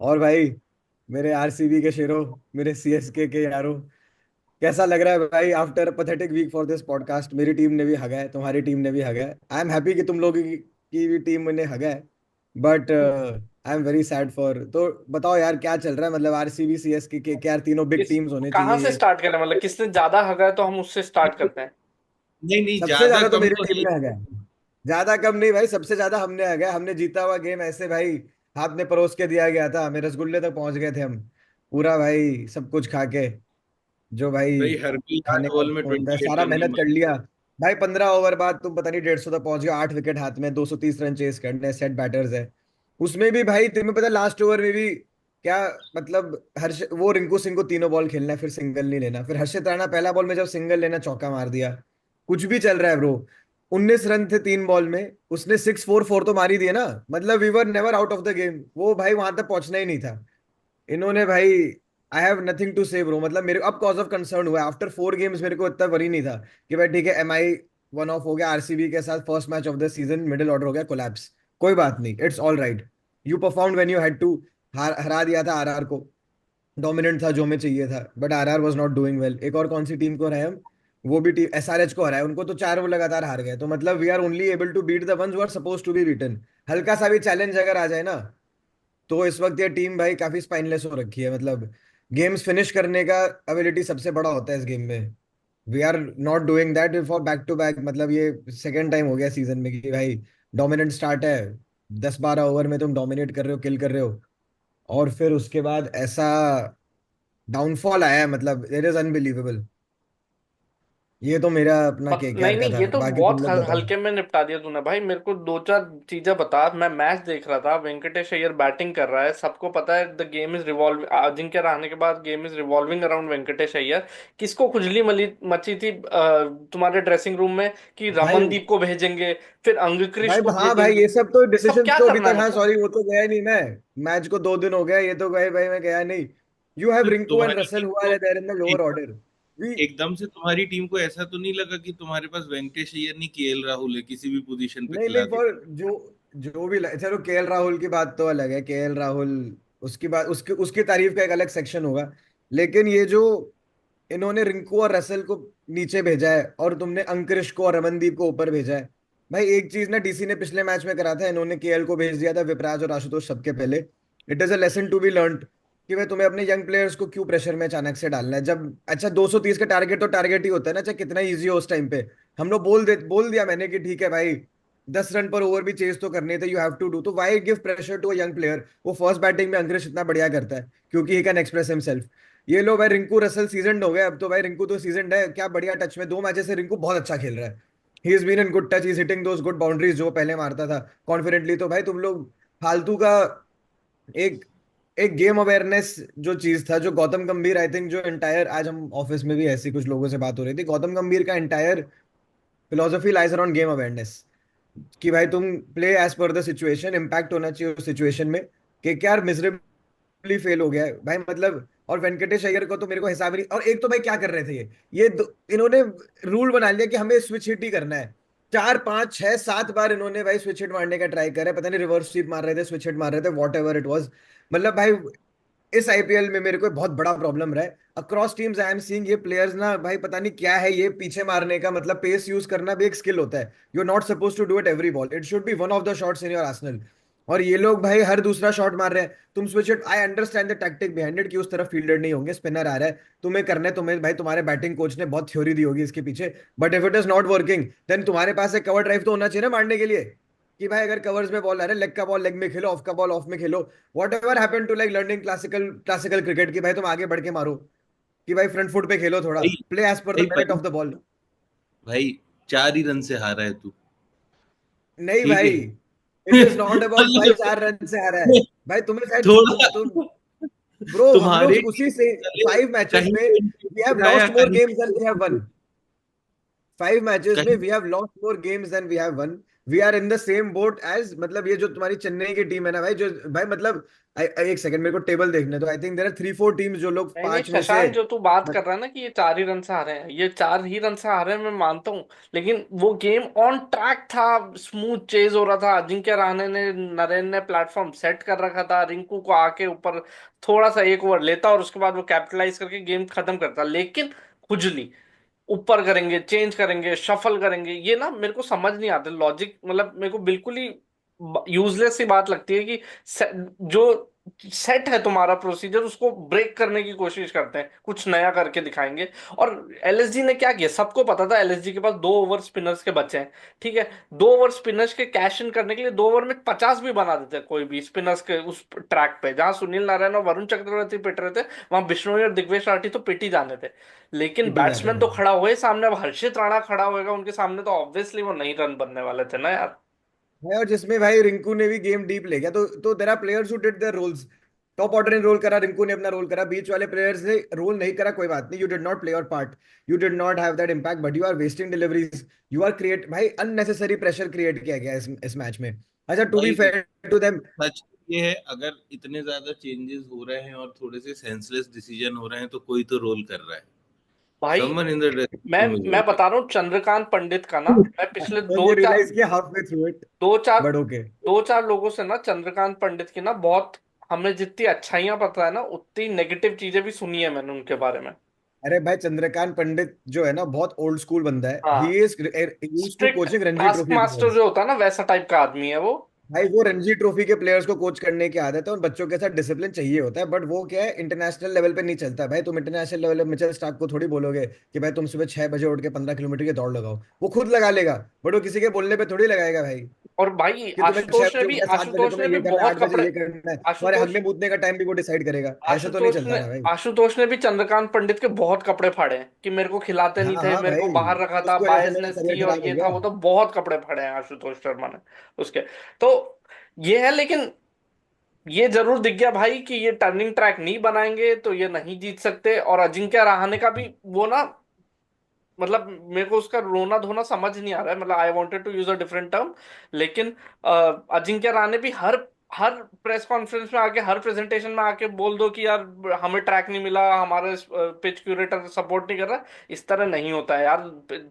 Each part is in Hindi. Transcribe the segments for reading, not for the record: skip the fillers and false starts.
और भाई, मेरे आरसीबी के शेरों, मेरे सीएसके के यारों, कैसा लग रहा है भाई after pathetic week for this podcast? मेरी टीम ने भी हगा है, तुम्हारी टीम ने भी हगा है। आई एम हैप्पी कि तुम लोगों की भी टीम ने हगा है, but I am very sad for. तो बताओ यार, क्या चल रहा है? मतलब आरसीबी सीएसके के यार, तीनों बिग किस टीम्स होने कहाँ चाहिए से ये। स्टार्ट करें? मतलब किसने ज्यादा हगा है तो हम उससे स्टार्ट करते हैं। नहीं नहीं, सबसे ज्यादा ज्यादा तो कम मेरी तो टीम है। ने हगा है। ज्यादा कम नहीं भाई, सबसे ज्यादा हमने हगा है। हमने जीता हुआ गेम ऐसे भाई हाथ में परोस के दिया गया था हमें, रसगुल्ले तक पहुंच गए थे हम, पूरा भाई सब कुछ खा के, जो भाई भाई हर भी खाने आठ का बॉल में होता है। 28 सारा रन ही मेहनत कर मारे। लिया भाई, 15 ओवर बाद तुम पता नहीं 150 तक पहुंच गए, 8 विकेट हाथ में, 230 रन चेस करने, सेट बैटर्स है। उसमें भी भाई तुम्हें पता, लास्ट ओवर में भी क्या, मतलब हर्ष वो रिंकू सिंह को तीनों बॉल खेलना है, फिर सिंगल नहीं लेना, फिर हर्षित राणा पहला बॉल में जब सिंगल लेना चौका मार दिया। कुछ भी चल रहा है ब्रो। 19 रन थे 3 बॉल में, उसने 6-4 4 तो मार ही दिए ना। मतलब we were never out of the game, वो भाई वहां तक पहुंचना ही नहीं था। इन्होंने भाई, आई हैव नथिंग टू से ब्रो। मतलब मेरे अब कॉज ऑफ कंसर्न हुआ आफ्टर 4 गेम्स, मेरे को इतना वरी नहीं था कि भाई ठीक है, एमआई वन ऑफ हो गया आरसीबी के साथ, first match of the season, middle order हो गया कोलैप्स। कोई बात नहीं, it's all right. You performed when you had to. हरा दिया था आरआर को, डोमिनेंट था जो हमें चाहिए था, but RR was not doing well. एक और कौन सी टीम को हराए हम? वो भी टीम एसआरएच को हराए, उनको तो 4 वो लगातार हार गए। तो मतलब we are only able to beat the ones who are suppose to be beaten. हल्का सा भी चैलेंज अगर आ जाए ना, तो इस वक्त ये टीम भाई काफी स्पाइनलेस हो रखी है। मतलब गेम्स फिनिश करने का एबिलिटी सबसे बड़ा होता है इस गेम में। We are not doing that for back to back. मतलब ये सेकेंड टाइम हो गया सीजन में कि भाई डोमिनेंट स्टार्ट है, 10-12 ओवर में तुम डोमिनेट कर रहे हो, किल कर रहे हो, और फिर उसके बाद ऐसा डाउनफॉल आया है। मतलब इट इज अनबिलीवेबल। ये तो मेरा अपना के नहीं का नहीं, था, ये तो बाकी बहुत तुम लोग बताओ। हल्के में निपटा दिया तूने भाई। मेरे को दो चार चीजें बता। मैं मैच देख रहा था, वेंकटेश अय्यर बैटिंग कर रहा है, सबको पता है the game is revolve, Ajinkya Rahane के बाद game is revolving around Venkatesh Iyer. किसको खुजली मली मची थी तुम्हारे ड्रेसिंग रूम में कि भाई रमनदीप को भेजेंगे, फिर अंगकृष भाई को हाँ भाई, भेजेंगे। ये सब तो ये सब डिसीजंस क्या तो अभी करना तक, है हाँ मतलब। सॉरी वो तो गया नहीं मैं। मैच को 2 दिन हो गया, ये तो गए भाई, मैं गया नहीं। यू हैव तो रिंकू एंड तुम्हारी रसल टीम हुआ को है देयर इन द लोअर एक, ऑर्डर। वी एकदम से तुम्हारी टीम को ऐसा तो नहीं लगा कि तुम्हारे पास वेंकटेश अय्यर नहीं, केएल राहुल है किसी भी पोजीशन पे नहीं खिला नहीं, दो। फॉर जो जो भी चलो, केएल राहुल की बात तो अलग है, केएल राहुल उसकी बात, उसकी उसकी तारीफ का एक अलग सेक्शन होगा। लेकिन ये जो इन्होंने रिंकू और रसल को नीचे भेजा है, और तुमने अंकुरिश को और रमनदीप को ऊपर भेजा है। भाई एक चीज ना डीसी ने पिछले मैच में करा था, इन्होंने केएल को भेज दिया था विपराज और आशुतोष सबके पहले। It is a lesson to be learn कि भाई तुम्हें अपने यंग प्लेयर्स को क्यों प्रेशर में अचानक से डालना है। जब अच्छा 230 का टारगेट तो टारगेट ही होता है ना, चाहे कितना इजी हो उस टाइम पे। हम लोग बोल दिया मैंने कि ठीक है भाई, 10 रन पर ओवर भी चेज तो करने थे, यू हैव टू डू। तो why give pressure to a young player? वो फर्स्ट बैटिंग में अंकुरिश इतना बढ़िया करता है क्योंकि ही कैन एक्सप्रेस हिमसेल्फ। ये लो भाई, रिंकू रसल सीजन हो गया अब तो भाई, रिंकू तो सीजन है, क्या बढ़िया टच में 2 मैचेस से रिंकू बहुत अच्छा खेल रहा है। He is been in good touch, is hitting those good boundaries जो पहले मारता था कॉन्फिडेंटली। तो भाई तुम लोग फालतू का एक एक गेम अवेयरनेस जो चीज था, जो गौतम गंभीर, आई थिंक जो एंटायर, आज हम ऑफिस में भी ऐसी कुछ लोगों से बात हो रही थी, गौतम गंभीर का entire philosophy lies around game awareness. कि भाई तुम play as per the situation, impact होना चाहिए उस सिचुएशन में। कि क्या मिजरेबली फेल हो गया है भाई, मतलब। और वेंकटेश अय्यर को तो मेरे को हिसाब ही नहीं। और एक तो भाई क्या कर रहे थे इन्होंने रूल बना लिया कि हमें स्विच हिट ही करना है। 4 5 6 7 बार इन्होंने भाई स्विच हिट मारने का ट्राई करे, पता नहीं रिवर्स स्वीप मार रहे थे, स्विच हिट मार रहे थे, वॉट एवर इट वॉज। मतलब भाई इस आईपीएल में मेरे को बहुत बड़ा प्रॉब्लम रहा है across teams. I am seeing ये प्लेयर्स ना भाई, पता नहीं क्या है ये पीछे मारने का, मतलब पेस यूज करना भी एक स्किल होता है। You are not suppose to do it every ball, it should be one of the shots in your arsenal. और ये लोग भाई हर दूसरा शॉट मार रहे हैं। तुम switch it, I understand the tactic behind it कि उस तरफ फील्डर नहीं होंगे, स्पिनर आ रहा है, तुम्हें करना है, तुम्हें भाई तुम्हारे बैटिंग कोच ने बहुत थ्योरी दी होगी इसके पीछे। But if it is not working, then तुम्हारे पास एक कवर ड्राइव तो होना चाहिए ना मारने के लिए। कि भाई अगर कवर्स में बॉल आ रहा है, लेग का बॉल लेग में खेलो, ऑफ का बॉल ऑफ में खेलो। Whatever happen to like learning classical classical cricket की भाई तुम आगे बढ़ के मारो। कि भाई फ्रंट फुट पे खेलो, थोड़ा भाई प्ले एज पर द भाई मेरिट भाई ऑफ द बॉल। भाई 4 ही रन से हारा है तू। नहीं ठीक भाई, है। इट इज नॉट अबाउट भाई मतलब 4 रन से आ रहा है। भाई तुम्हें शायद थोड़ा ब्रो, हम तुम्हारे लोग टीम उसी से चले, 5 मैचेस कहीं में पे वी हैव आया लॉस्ट मोर कहीं games than we have won. 5 matches में कहीं we have lost more games than we have won. We are in the same boat as, मतलब ये जो तुम्हारी चेन्नई की टीम है ना भाई, जो भाई मतलब एक सेकंड मेरे को टेबल देखने तो, I think there are 3-4 teams जो लोग नहीं नहीं 5 में से। शशांक, जो तू बात कर रहा है ना कि ये 4 ही रन से हारे हैं, ये 4 ही रन से हारे हैं, मैं मानता हूँ। लेकिन वो गेम ऑन ट्रैक था, स्मूथ चेज हो रहा था, अजिंक्य रहाणे ने, नरेन ने प्लेटफॉर्म सेट कर रखा था, रिंकू को आके ऊपर थोड़ा सा एक ओवर लेता और उसके बाद वो कैपिटलाइज करके गेम खत्म करता। लेकिन खुजली ऊपर करेंगे, चेंज करेंगे, शफल करेंगे, ये ना मेरे को समझ नहीं आते लॉजिक, मतलब मेरे को बिल्कुल ही यूजलेस सी बात लगती है कि जो सेट है तुम्हारा प्रोसीजर, उसको ब्रेक करने की कोशिश करते हैं, कुछ नया करके दिखाएंगे। और एलएसजी ने क्या किया, सबको पता था एलएसजी के पास 2 ओवर स्पिनर्स के बचे हैं, ठीक है। 2 ओवर स्पिनर्स के कैश इन करने के लिए 2 ओवर में 50 भी बना देते कोई भी स्पिनर्स के उस ट्रैक पे, जहां सुनील नारायण और वरुण चक्रवर्ती पिट रहे थे, वहां बिश्नोई और दिग्वेश राठी तो पिट ही जाने थे। लेकिन पिटी जाते बैट्समैन थे। तो खड़ा हुए सामने, अब हर्षित राणा खड़ा होएगा उनके सामने, तो ऑब्वियसली वो नहीं रन बनने वाले थे ना यार। है, और जिसमें भाई रिंकू ने भी गेम डीप ले गया, तो there are players who did their roles. Top order ने रोल करा, रिंकू ने अपना रोल करा, बीच वाले प्लेयर्स ने रोल नहीं करा, कोई बात नहीं, you did not play your part, you did not have that impact, but you are wasting deliveries, you are create, भाई अननेसेसरी प्रेशर क्रिएट किया गया इस मैच में। अच्छा, टू बी भाई फेयर टू देम। सच ये है, अगर इतने ज्यादा चेंजेस हो रहे हैं और थोड़े से सेंसलेस डिसीजन हो रहे हैं तो कोई तो रोल कर रहा है। भाई समवन इन द ड्रेसिंग मैं रूम इज मैं वर्किंग। बता रहा हूँ, चंद्रकांत पंडित का ना, मैं पिछले Then दो you चार realize कि halfway through it, दो चार but okay। दो चार लोगों से ना चंद्रकांत पंडित की ना बहुत, हमें जितनी अच्छाइयां पता है ना, उतनी नेगेटिव चीजें भी सुनी है मैंने उनके बारे में। अरे भाई, चंद्रकांत पंडित जो है ना, बहुत ओल्ड स्कूल बंदा है, ही हाँ, is used to strict coaching Ranji task trophy master players. जो होता है ना, वैसा टाइप का आदमी है वो। भाई वो रणजी ट्रॉफी के प्लेयर्स को कोच करने की आदत है, उन बच्चों के साथ डिसिप्लिन चाहिए होता है, बट वो क्या है, इंटरनेशनल लेवल पे नहीं चलता भाई। तुम इंटरनेशनल लेवल पे मिचेल स्टार्क को थोड़ी बोलोगे कि भाई तुम सुबह 6 बजे उठ के 15 किलोमीटर की दौड़ लगाओ, वो खुद लगा लेगा, बट वो किसी के बोलने पे थोड़ी लगाएगा भाई, और भाई कि तुम्हें छह आशुतोष ने बजे भी उठना है, 7 बजे आशुतोष ने तुम्हें भी ये करना है, बहुत 8 बजे कपड़े, ये करना है, तुम्हारे आशुतोष हगने मूतने का टाइम भी वो डिसाइड करेगा, ऐसा तो नहीं आशुतोष चलता ने ना भाई। आशुतोष ने भी चंद्रकांत पंडित के बहुत कपड़े फाड़े हैं कि मेरे को खिलाते नहीं हाँ थे, हाँ मेरे को भाई, बाहर रखा था, उसकी वजह से मेरा बायसनेस करियर थी, और खराब हो ये था गया। वो था, बहुत कपड़े फाड़े हैं आशुतोष शर्मा ने उसके। तो ये है, लेकिन ये जरूर दिख गया भाई कि ये टर्निंग ट्रैक नहीं बनाएंगे तो ये नहीं जीत सकते। और अजिंक्य रहाणे का भी वो ना, मतलब मेरे को उसका रोना धोना समझ नहीं आ रहा है, मतलब I wanted to use a different term. लेकिन अजिंक्य रहाणे भी हर हर प्रेस कॉन्फ्रेंस में आके, हर प्रेजेंटेशन में आके बोल दो कि यार हमें ट्रैक नहीं मिला, हमारे पिच क्यूरेटर सपोर्ट नहीं कर रहा। इस तरह नहीं होता है यार,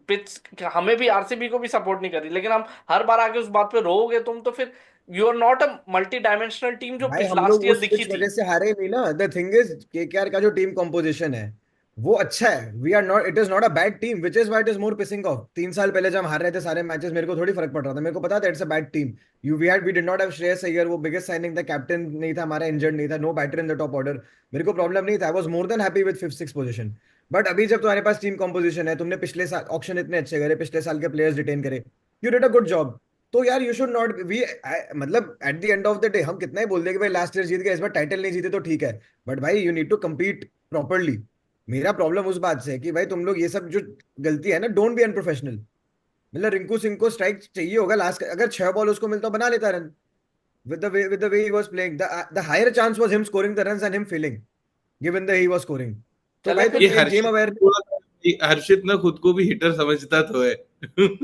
पिच हमें भी, आरसीबी को भी सपोर्ट नहीं कर रही, लेकिन हम हर बार आके उस बात पे रोओगे तुम, तो फिर you are not a multi dimensional team जो भाई हम लास्ट लोग ईयर उस दिखी पिच थी। वजह से हारे नहीं ना, द थिंग इज केकेआर का जो टीम कॉम्पोजिशन है वो अच्छा है, we are not, it is not a bad team, which is why it is more pissing off. 3 साल पहले जब हम हार रहे थे सारे मैचेस, मेरे को थोड़ी फर्क पड़ रहा था, मेरे को पता था it's a bad team. We did not have Shreyas Iyer, वो बिगेस्ट साइनिंग था, कैप्टन नहीं था हमारा, इंजर्ड नहीं था, no batter in the top order, मेरे को प्रॉब्लम नहीं था, I was more than happy with 5th 6th position. But अभी जब तुम्हारे पास टीम कॉम्पोजिशन है, तुमने पिछले साल ऑक्शन इतने अच्छे करे, पिछले साल के प्लेयर्स रिटेन करे, you did a good job. तो यार यू शुड नॉट वी, मतलब at the end of the day हम कितना ही बोल दें कि भाई लास्ट ईयर जीत गए, इस बार टाइटल नहीं जीते तो ठीक है, बट भाई you need to compete properly. मेरा प्रॉब्लम उस बात से है कि भाई तुम लोग ये सब जो गलती है ना, डोंट बी अनप्रोफेशनल। मतलब रिंकू सिंह को स्ट्राइक चाहिए होगा लास्ट, अगर 6 बॉल उसको मिलता बना लेता run, with the way he was playing, the higher chance was him scoring the runs and him feeling, given the he was scoring. तो चले भाई फिर। ये तुम एक गेम हर्षित अवेयर, थोड़ा हर्षित ना खुद को भी हिटर समझता तो है।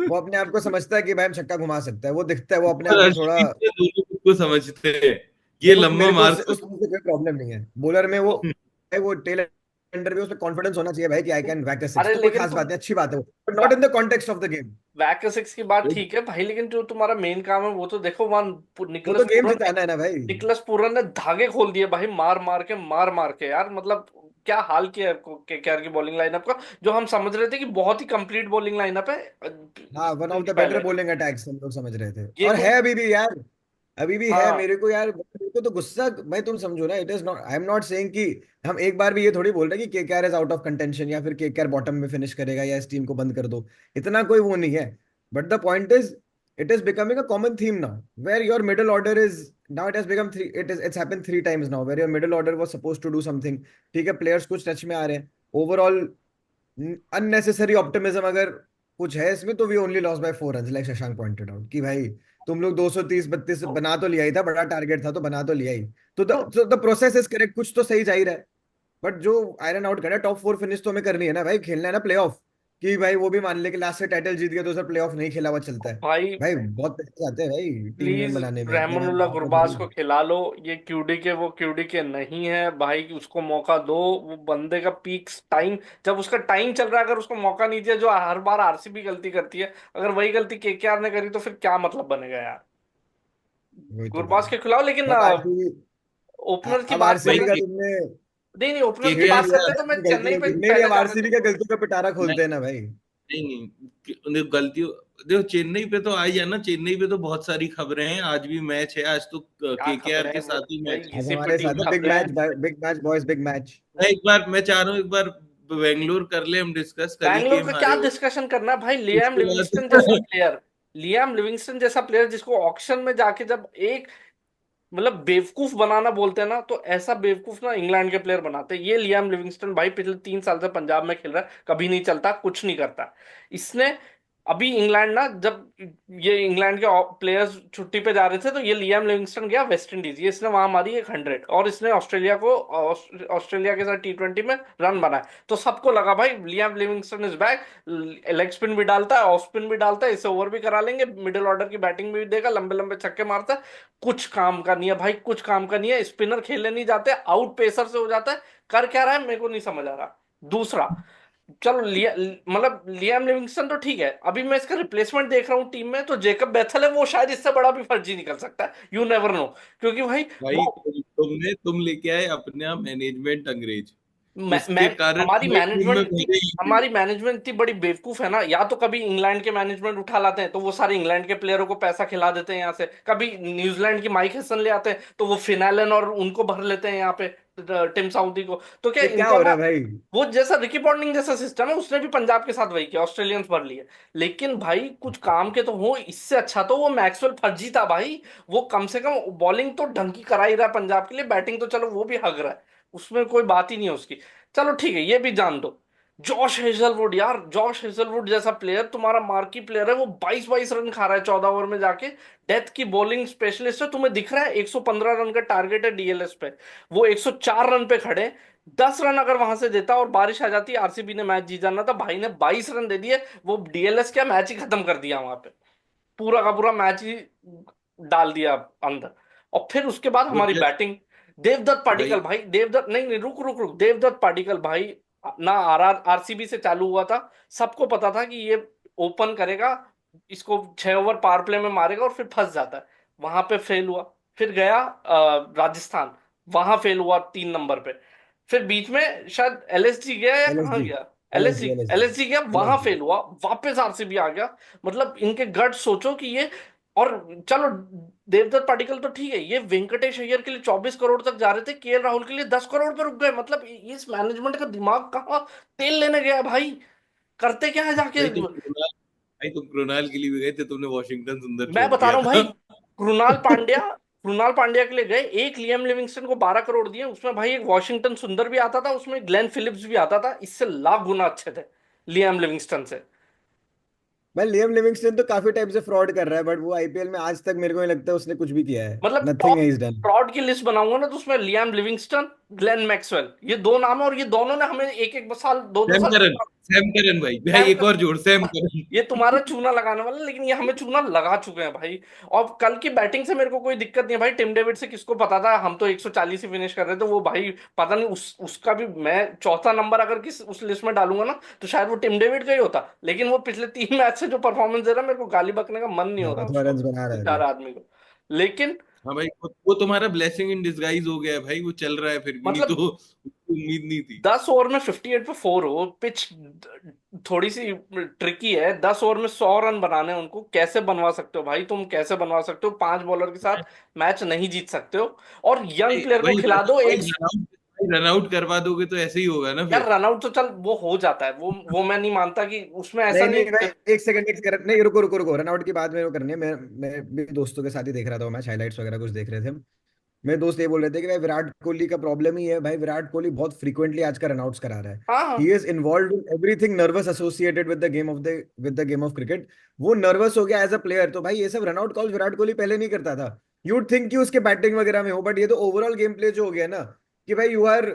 वो अपने आप को समझता है कि भाई हम छक्का घुमा सकता है, वो दिखता है, वो अपने और आप में थोड़ा। हर्षदीप से दोनों खुद को समझते हैं, ये देखो लंबा मेरे को मार उस चीज से कोई प्रॉब्लम नहीं है, बॉलर में वो टेल एंडर भी उसमें कॉन्फिडेंस होना चाहिए भाई कि आई कैन वैक अ सिक्स, अरे तो कोई लेकिन खास तुम बात नहीं, अच्छी बात है वो, but not in the context of the game. Back six की बात ठीक है भाई, लेकिन जो तुम्हारा मेन काम है वो तो देखो, वहां वो निकलस तो गेम पूरन ने जिताना है ना भाई। निकलस पूरन ने धागे खोल दिए भाई, मार मार के यार, मतलब क्या हाल किया है केकेआर की बॉलिंग लाइनअप का, जो हम समझ रहे थे कि बहुत ही कंप्लीट बॉलिंग लाइनअप है हाँ, वन ऑफ द बेटर पहले। बॉलिंग अटैक्स हम लोग समझ रहे थे, ये और है तुम, अभी भी यार, अभी भी है। हाँ, मेरे को तो गुस्सा, भाई तुम समझो ना, it is not, I am not saying कि हम एक बार भी ये थोड़ी बोल रहे कि KKR is out of contention, या फिर केकेआर बॉटम में फिनिश करेगा, या इस टीम को बंद कर दो, इतना कोई वो नहीं है। But the point is, it is becoming a common theme now, where your middle order is, now it has become three, it's happened 3 times now, where your middle order was suppose to do something. ठीक है, प्लेयर्स कुछ टच में आ रहे हैं, ओवरऑल अननेसेसरी ऑप्टिमिज्म अगर कुछ है इसमें, तो we only loss by 4 run, like Shashank pointed out कि भाई तुम लोग 230-32 तो, बना तो लिया ही था, बड़ा टारगेट था तो बना तो लिया ही। तो तो द प्रोसेस इज करेक्ट, कुछ तो सही जा ही रहा है, बट जो आयरन आउट करा, टॉप 4 फिनिश तो हमें करनी है ना भाई, खेलना है ना प्ले ऑफ। कि भाई वो भी मान ले कि लास्ट से टाइटल जीत गया तो सर प्लेऑफ नहीं खेला हुआ चलता है। भाई भाई बहुत पैसे आते हैं भाई टीम नेम प्लीज बनाने में, इतना नाम रहमानुल्लाह कमाना गुरबाज थोड़ी को है। खिला लो। ये क्यूडी के वो क्यूडी के नहीं है भाई, उसको मौका दो। वो बंदे का पीक टाइम, जब उसका टाइम चल रहा है, अगर उसको मौका नहीं दिया, जो हर बार आरसीबी गलती करती है, अगर वही गलती केकेआर ने करी तो फिर क्या मतलब बनेगा यार। वही तो भाई। गुरबाज के खिलाओ, लेकिन बट आरसीबी, ओपनर की अब बात कर आरसीबी रहे का हैं। तुमने नहीं नहीं, ओपनर की केकेआर बात खेल लिया करते हैं तो मैं अपनी चेन्नई गलतियों पे की, नहीं नहीं, पहले अब जाने आरसीबी का दूंगा। गलतियों का पिटारा खोलते हैं ना भाई। नहीं नहीं, देखो गलतियों, देखो चेन्नई पे तो आई है ना, चेन्नई पे तो बहुत सारी खबरें हैं, आज भी मैच है, आज तो क्या केकेआर खबर है के वो, साथ ही वही मैच है। आज घिसी हमारे पिटी साथ है बिग खबरें हैं। Match, big match boys, big match. मैं एक बार, मैं चाह रहा हूँ एक बार बेंगलोर कर ले, हम डिस्कस, कल ही बैंगलोर गेम का क्या हारे हो डिस्कशन करना है भाई, लियाम उसके लिविंगस्टन जैसा बाद। प्लेयर, लियाम लिविंगस्टन जैसा प्लेयर जिसको ऑक्शन में जाके जब एक, मतलब बेवकूफ बनाना बोलते हैं ना, तो ऐसा बेवकूफ ना इंग्लैंड के प्लेयर बनाते हैं। ये लियाम लिविंगस्टन भाई पिछले 3 साल से पंजाब में खेल रहा है, कभी नहीं चलता, कुछ नहीं करता इसने। अभी इंग्लैंड ना, जब ये इंग्लैंड के प्लेयर्स छुट्टी पे जा रहे थे, तो ये लियाम लिविंगस्टन गया वेस्ट इंडीज, ये इसने वहां मारी 100, और इसने ऑस्ट्रेलिया को, ऑस्ट्रेलिया के साथ T20 में रन बनाए। तो सबको लगा भाई Liam Livingstone is back, leg spin भी डालता है, ऑफ स्पिन भी डालता है, इससे ओवर भी करा लेंगे, मिडिल ऑर्डर की बैटिंग भी देगा, लंबे लंबे छक्के मारता है। कुछ काम का नहीं है भाई, कुछ काम का नहीं है, स्पिनर खेलने नहीं जाते, आउट पेसर से हो जाता है। कर क्या रहा है मेरे को नहीं समझ आ रहा। दूसरा, चलो मतलब लियाम लिविंगस्टन तो ठीक है, अभी मैं इसका रिप्लेसमेंट देख रहा हूँ टीम में, तो जेकब बेथल है, वो शायद इससे बड़ा भी फर्जी निकल सकता है, यू नेवर नो। क्योंकि भाई भाई वो तुम लेके आए अपने यहाँ मैनेजमेंट अंग्रेज, मैं, उसके कारण हमारी हमारी टीम में मैनेजमेंट इतनी, बंदे ही थे। हमारी मैनेजमेंट इतनी बड़ी बेवकूफ है ना, या तो कभी इंग्लैंड के मैनेजमेंट उठा लाते हैं तो वो सारे इंग्लैंड के प्लेयरों को पैसा खिला देते हैं यहाँ से, कभी न्यूजीलैंड की माइक हेसन ले आते हैं तो वो फिनालन और उनको भर लेते हैं यहाँ पे, टिम साउदी को। तो क्या ये क्या इनका हो ना, रहा है भाई? वो जैसा रिकी पॉन्टिंग जैसा सिस्टम है, उसने भी पंजाब के साथ वही किया, ऑस्ट्रेलियंस भर लिए। लेकिन भाई कुछ काम के तो हो, इससे अच्छा तो वो मैक्सवेल फर्जी था भाई। वो कम से कम बॉलिंग तो ढंग की करा ही रहा है पंजाब के लिए, बैटिंग तो चलो वो भी हग रहा है, उसमें कोई बात ही नहीं है उसकी। चलो ठीक है, ये भी जान दो। जॉश हेजलवुड यार, जॉश हेजलवुड जैसा प्लेयर, तुम्हारा मार्की प्लेयर है, वो 22-22 रन खा रहा है 14 ओवर में जाके। डेथ की बॉलिंग स्पेशलिस्ट है, तुम्हें दिख रहा है 115 रन का टारगेट है डीएलएस पे, वो 104 रन पे खड़े। 10 रन अगर वहां से देता और बारिश आ जाती, आरसीबी ने मैच जीत जाना था, भाई ने 22 रन दे दिए, वो डीएलएस क्या मैच ही खत्म कर दिया वहां पे, पूरा का पूरा मैच ही डाल दिया अंदर। और फिर उसके बाद वो हमारी जस्ट बैटिंग, देवदत्त पाडिकल भाई, भाई, देवदत्त नहीं नहीं, रुक रुक रुक, देवदत्त पाडिकल भाई ना, आरसीबी से चालू हुआ था, सबको पता था कि ये ओपन करेगा, इसको 6 ओवर पावर प्ले में मारेगा और फिर फंस जाता है, वहां पे फेल हुआ। फिर गया राजस्थान, वहां फेल हुआ 3 नंबर पे। फिर बीच में शायद एलएसजी गया या कहाँ एलएसजी, गया, एलएसजी, एलएसजी, एलएसजी, एलएसजी गया, वहां एलएसजी। फेल हुआ, वापस आरसीबी आ गया। मतलब इनके गट सोचो कि ये, और चलो देवदत्त पाटिकल तो ठीक है, ये वेंकटेश अय्यर के लिए 24 करोड़ तक जा रहे थे, केएल राहुल के लिए 10 करोड़ पे रुक गए। मतलब इस मैनेजमेंट का दिमाग कहाँ तेल लेने गया है भाई, करते क्या है जाके। भाई तुम कृणाल के लिए भी गए थे, तुमने वॉशिंगटन सुंदर मैं छोड़ बता दिया रहा हूँ भाई, था। कृणाल पांड्या के लिए गए, एक लियम लिविंगस्टन को 12 करोड़ दिए, उसमें भाई एक वॉशिंगटन सुंदर भी आता था, उसमें ग्लेन फिलिप्स भी आता था, इससे लाख गुना अच्छे थे लियम लिविंगस्टन से। भाई लियम लिविंगस्टन तो काफी टाइम से फ्रॉड कर रहा है, बट वो आईपीएल में आज तक मेरे को नहीं लगता उसने कुछ भी किया है। मतलब nothing top is done. Fraud की लिस्ट बनाऊंगा ना, तो उसमें लियाम लिविंगस्टन, ग्लेन मैक्सवेल, ये दो नाम है, और ये दोनों ने हमें एक एक साल, दो दो सैम साल करन, सैम करन भाई भाई, सैम एक और जोड़, सैम करन। ये तुम्हारा चूना लगाने वाला, लेकिन ये हमें चूना लगा चुके हैं भाई। और कल की बैटिंग से मेरे को कोई दिक्कत नहीं है भाई, टिम डेविड से किसको पता था, हम तो 140 ही फिनिश कर रहे थे, वो भाई पता नहीं उसका भी, मैं चौथा नंबर अगर किस उस लिस्ट में डालूंगा ना, तो शायद वो टिम डेविड का ही होता। लेकिन वो पिछले 3 मैच से जो परफॉर्मेंस दे रहा है, मेरे को गाली बकने का मन नहीं हो रहा बहुत बार उसको, रन बना रहा है अभी। बेचारा आदमी को। लेकिन हाँ भाई, वो तुम्हारा ब्लेसिंग इन डिसगाइज हो गया है भाई, वो चल रहा है फिर भी, नहीं मतलब तो उसको उम्मीद नहीं थी। 10 ओवर में 58 पे 4 हो, पिच थोड़ी सी ट्रिकी है, 10 ओवर में 100 रन बनाने हैं उनको, कैसे बनवा सकते हो भाई तुम, कैसे बनवा सकते हो, 5 बॉलर के साथ मैच नहीं जीत सकते हो। और यंग प्लेयर को भाई खिला दो एक। रन आउट करवा दोगे तो ऐसे ही होगा ना यार फिर। रनआउट तो चल वो हो जाता है, वो मैं नहीं मानता कि उसमें ऐसा नहीं नहीं नहीं भाई, है। एक सेकंड, एक सेकंड, नहीं, रुको रुको रुको, रन आउट की बात मेरे को करनी है। मैं भी दोस्तों के साथ ही देख रहा था मैच, हाइलाइट्स वगैरह कुछ देख रहे थे हम। मेरे दोस्त ये बोल रहे थे कि भाई विराट कोहली का प्रॉब्लम ही है भाई, विराट कोहली बहुत फ्रीक्वेंटली आज का रनआउट्स करा रहा है। हाँ ही हाँ, is involve in everything nervous associated with the game of cricket. वो नर्वस हो गया एज अ प्लेयर, तो भाई ये सब रनआउट कॉल विराट कोहली पहले नहीं करता था। यूड थिंक कि उसके बैटिंग वगैरह में हो, बट ये तो ओवरऑल गेम प्ले जो हो गया ना, कि भाई you are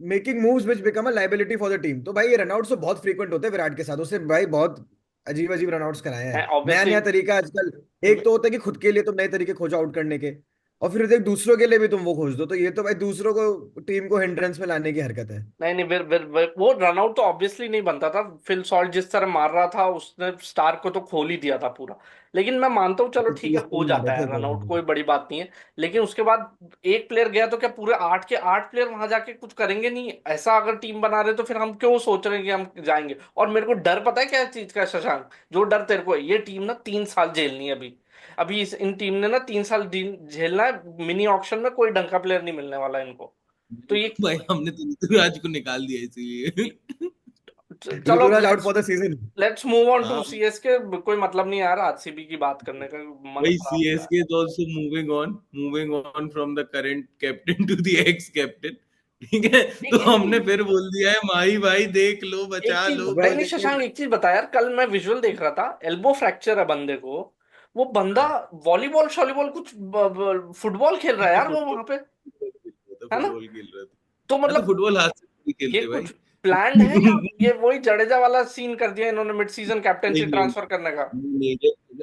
making moves which become a liability for the team. तो भाई ये रनआउट्स तो बहुत फ्रीक्वेंट होते हैं विराट के साथ, उससे भाई बहुत अजीब अजीब रनआउट्स कराए हैं। है नया ऑब्वियसली। नया तरीका आजकल। एक तो होता है कि खुद के लिए तुम नए तरीके खोजो आउट करने के, और फिर एक दूसरों के लिए भी तुम वो खोज दो, तो ये तो भाई दूसरों को, टीम को हिंड्रेंस में लाने की हरकत है। नहीं नहीं, वो रनआउट तो ऑब्वियसली नहीं बनता था। फिल सॉल्ट जिस तरह मार रहा था उसने स्टार को तो खोल ही दिया था पूरा। लेकिन मैं मानता हूँ, चलो ठीक है, तीस हो रन मारे जाता है थे तो। रनआउट, कोई बड़ी बात नहीं है। लेकिन उसके बाद एक प्लेयर गया तो क्या पूरे 8 के 8 प्लेयर वहां जाके कुछ करेंगे नहीं? ऐसा अगर टीम बना रहे तो फिर हम क्यों सोच रहे हैं कि हम जाएंगे? और मेरे को डर पता है क्या चीज का है, शशांक? जो डर तेरे को है, ये टीम ना 3 साल झेलनी है अभी। अभी इन टीम ने ना 3 साल झेलना है। मिनी ऑक्शन में कोई ढंग का प्लेयर नहीं मिलने वाला इनको। तो ये भाई हमने तो ऋतुराज को निकाल दिया इसीलिए। चलो Ruturaj out let's for the season. Let's move on to हाँ सीएसके। कोई मतलब नहीं यार आरसीबी की बात करने का, मन भाई, खराब हो रहा CSK is also moving on from the current captain to the ex captain. ठीक है, है। तो एक हमने चीज, फिर बोल दिया है माही भाई देख लो एक बचा चीज लो नहीं भाई नहीं बच लो। शशांक, एक चीज बता यार, कल मैं विजुअल देख रहा था, एल्बो फ्रैक्चर है बंदे को। वो बंदा वॉलीबॉल शॉलीबॉल कुछ फुटबॉल खेल रहा है यार वो वहां पे। है ना? फुटबॉल खेल रहा था। तो हाँ तो मतलब फुटबॉल हाथ से नहीं ये खेलते भाई। कुछ प्लान्ड है या ये वही जडेजा वाला सीन कर दिया इन्होंने मिड सीजन कैप्टेंसी नहीं नहीं ट्रांसफर करने का? नहीं,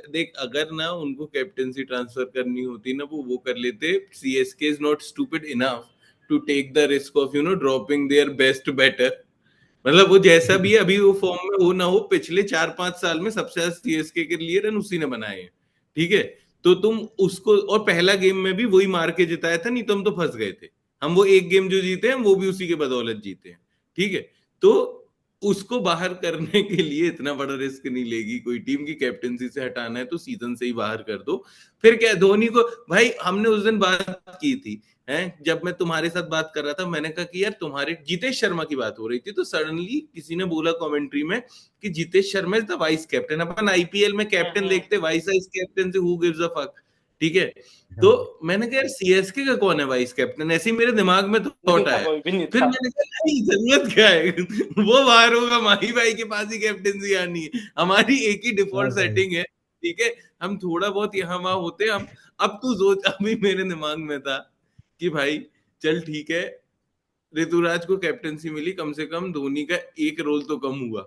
देख अगर ना उनको कैप्टेंसी ट्रांसफर करनी होती ना वो कर लेते। CSK is not stupid enough to take the risk of dropping their best batter. मतलब वो जैसा भी है अभी वो फॉर्म में हो ना हो, पिछले 4-5 साल में सबसे ज्यादा सीएसके के लिए रन उसी ने बनाए हैं। ठीक है, तो तुम उसको, और पहला गेम में भी वही मार के जिताया था, नहीं तो हम तो फंस गए थे। हम वो एक गेम जो जीते हैं वो भी उसी के बदौलत जीते हैं। ठीक है, तो उसको बाहर करने के लिए इतना बड़ा रिस्क नहीं लेगी कोई टीम की। कैप्टेंसी से हटाना है तो सीजन से ही बाहर कर दो। फिर क्या है, धोनी को भाई हमने उस दिन बात की थी हैं, जब मैं तुम्हारे साथ बात कर रहा था मैंने कहा कि यार तुम्हारे जितेश शर्मा की बात हो रही थी तो सडनली किसी ने बोला कमेंट्री में कि Jitesh Sharma is the vice captain. Upon IPL में कैप्टन हम्म। देखते वाइस वाइस कैप्टन से हु गिव्स अ फक। ठीक है, तो हाँ मैंने कहा यार सीएसके का कौन है वाइस कैप्टन, ऐसे ही मेरे दिमाग में नहीं थॉट था, आया। कोई भी नहीं फिर था। मैंने कहा नहीं जरूरत क्या है वो बाहर होगा, माही भाई के पास ही कैप्टनसी आनी है, हमारी एक ही डिफॉल्ट बस भाई। सेटिंग है। ठीक है, हम थोड़ा बहुत यहाँ वहां होते हैं हम। अब तू सोच, अभी मेरे दिमाग में था कि भाई चल ठीक है, ऋतुराज को कैप्टनसी मिली, कम से कम धोनी का एक रोल तो कम हुआ।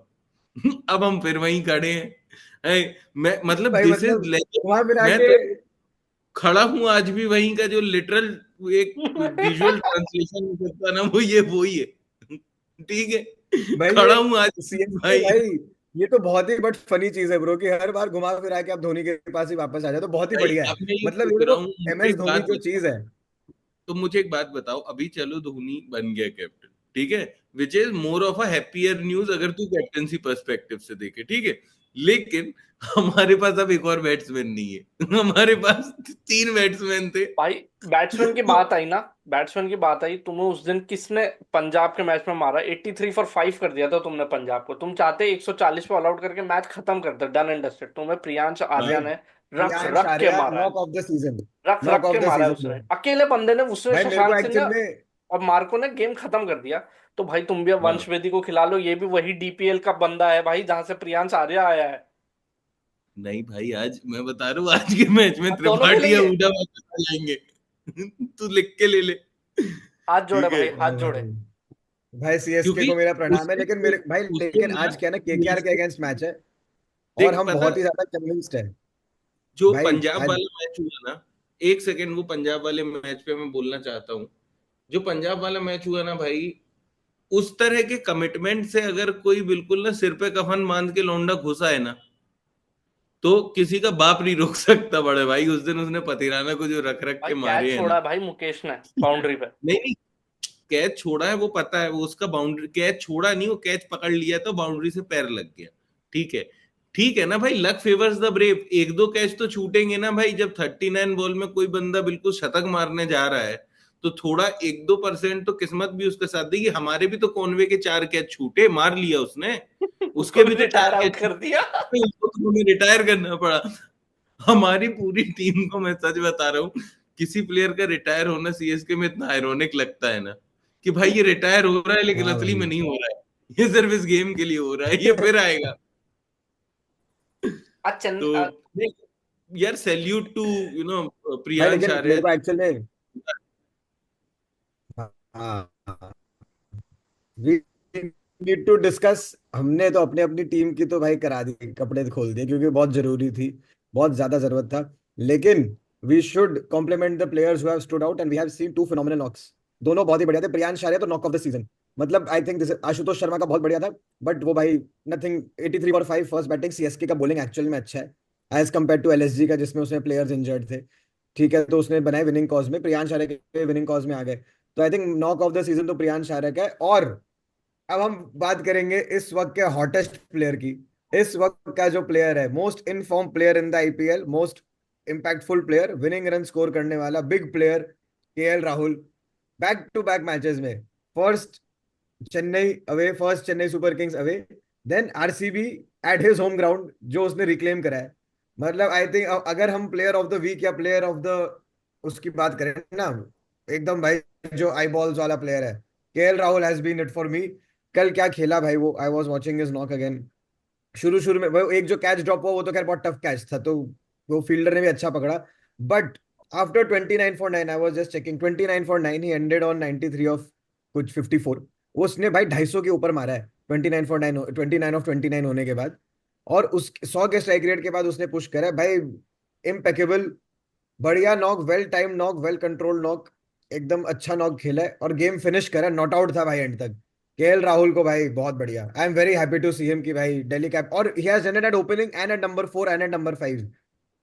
अब हम फिर वहीं खड़े हैं। मैं मतलब भाई दिस मतलब इज वहां फिर मैं आके तो खड़ा हूं आज भी वहीं का, जो लिटरल एक विजुअल ट्रांसलेशन हो सकता है ना वो ही है। ठीक है, भाई ये खड़ा हूं आज भी सीएसके भाई। भाई, ये तो बहुत ही बट फनी चीज है ब्रो कि हर बार घुमा फिरा के आप धोनी के पास ही वापस आ जाए, तो बहुत ही भाई बढ़िया है। अब मैं ये मतलब सोच ये रहा तो हूँ, एम मुझे एस एक धोनी बात जो बताओ। चीज है। तो मुझे एक बात बताओ, अभी चलो धोनी बन गया कैप्टन, ठीक है, which is more of a happier news अगर तू कैप्टनसी पर्सपेक्टिव से देखे। ठीक है, लेकिन हमारे पास अब एक और बैट्समैन नहीं है। हमारे पास 3 बैट्समैन थे। भाई बैट्समैन की बात आई ना, बैट्समैन की बात आई, तुम्हें उस दिन किसने पंजाब के मैच में मारा? 83 फॉर 5 कर दिया था तुमने पंजाब को। तुम चाहते 140 पे ऑल आउट करके मैच खत्म कर दो, डन एंड डस्टेड। तुम्हें प्रियांश हाँ आर्या भाई ने रख प्रियांश रख के आर्या मारा है। Knock off the season. रख नॉक रख ऑफ के द मारा है सीजन। उसने, अकेले बंदे ने, उसने भाई मेरे को शशांक सिंह ने एक्चुअल में, और मार्को ने गेम खत्म कर दिया। तो भाई तुम भी अब हाँ वंश वेदी को खिला लो, ये भी वही डीपीएल का बंदा है भाई जहां से प्रियांश आर्या आया है। नहीं भाई, आज मैं बता रहा हूँ आज के मैच में अब दोनों त्रिपाठी या खेलेंगे। हुडा वापस आ जाएंगे। तू लिख के ले ले। हाथ जोड़े ठीक है, भाई, हाथ हाँ जोड़े। भाई, भाई सीएसके क्योंकि को मेरा प्रणाम है, उससे लेकिन मेरे भाई, उससे लेकिन ना आज क्या है ना, केकेआर के अगेंस्ट मैच है और देख हम पता, बहुत ही ज्यादा कन्विंस्ड है। जो भाई पंजाब आज वाला मैच हुआ ना, एक सेकंड वो पंजाब वाले मैच पे मैं बोलना चाहता हूँ। जो पंजाब वाला मैच हुआ ना भाई, उस तरह के कमिटमेंट से अगर कोई बिल्कुल ना सिर पे कफन बांध के लौंडा घुसा है ना, तो किसी का बाप नहीं रोक सकता बड़े भाई। उस दिन उसने पतिराना को जो रख रख भाई के कैच मारे हैं छोड़ा ना। है भाई मुकेश ने बाउंड्री पे। नहीं नहीं, कैच छोड़ा है वो पता है, वो उसका बाउंड्री कैच छोड़ा नहीं, वो कैच पकड़ लिया तो बाउंड्री से पैर लग गया। ठीक है, ठीक है ना भाई, लक फेवर्स द ब्रेव। एक दो कैच तो छूटेंगे ना भाई, जब 39 बॉल में कोई बंदा बिल्कुल शतक मारने जा रहा है तो थोड़ा 1-2% तो किस्मत भी उसके साथ देगी। हमारे भी तो कॉनवे के 4 कैच छूटे, मार लिया उसने, उसको उसके भी भी तो रिटायर चार आउट कैच कर दिया। छूटे, उसको तो हमें रिटायर करना पड़ा। हमारी पूरी टीम को, मैं सच बता रहा हूँ, किसी प्लेयर का रिटायर होना सीएसके में इतना आयरोनिक लगता है ना कि भाई ये रिटायर हो रहा है लेकिन हाँ असली भाई। में नहीं हो रहा है, ये सिर्फ इस गेम के लिए हो रहा है, ये फिर आएगा। आज चेन तो यार सैल्यूट टू यू नो भाई प्रियांश लेकिन आर्या। मेरे को एक्चुअल में, हाँ हाँ, वी नीड टू डिस्कस। हमने तो अपने अपनी टीम की तो भाई करा दी, कपड़े खोल दिए, क्योंकि बहुत जरूरी थी, बहुत ज्यादा जरूरत था। लेकिन we should compliment the players who have stood out, and we have seen two phenomenal knocks. दोनों बहुत ही बढ़िया थे। प्रियांश आर्या तो नॉक ऑफ द सीजन। मतलब I think this Ashutosh Sharma का बहुत बढ़िया था, बट वो भाई नथिंग। 83 और 5 फर्स्ट बैटिंग। सीएसके का बॉलिंग एक्चुअल में अच्छा है एज कम्पेयर टू एलएसजी का, जिसमें उसमें प्लेयर्स इंजर्ड थे। ठीक है, तो उसने बनाए विनिंग कॉज में, प्रियांश आर्या के विनिंग कॉज में आ गए। तो I think knock off the season तो प्रियांश आर्या का है। और अब हम बात करेंगे इस वक्त के हॉटेस्ट प्लेयर की। इस वक्त का जो प्लेयर है, most inform player in the IPL, most impactful player, winning run score करने वाला big player, KL Rahul. Back to back matches में, first Chennai away, first Chennai super kings away, then RCB at his home ground, जो उसने रिक्लेम करा है। मतलब आई थिंक अगर हम प्लेयर ऑफ द वीक या प्लेयर ऑफ द उसकी बात करें ना, एकदम भाई जो आई बॉल्स वाला प्लेयर है, KL Rahul has been it for me. कल क्या खेला भाई वो, I was watching his knock again. शुरू शुरू में वो एक जो कैच ड्रॉप हुआ, वो तो खैर बहुत टफ कैच था, तो वो फील्डर ने भी अच्छा पकड़ा। But after 29 for 9, I was just checking, 29 for 9, he ended on 93 of कुछ 54। उसने भाई 250 के ऊपर मारा है 29 फॉर 9, 29 ऑफ 29 होने के बाद। और उस 100 के स्ट्राइक रेट के बाद उसने पुश करा है भाई। इम्पेकेबल, बढ़िया knock, well time knock, well control knock, एकदम अच्छा नॉक खेला है और गेम फिनिश करा। नॉट आउट था भाई एंड तक। केएल राहुल को भाई बहुत बढ़िया, I am very happy to see him की भाई दिल्ली कैप, और he has done it at opening and at number 4 and at number 5।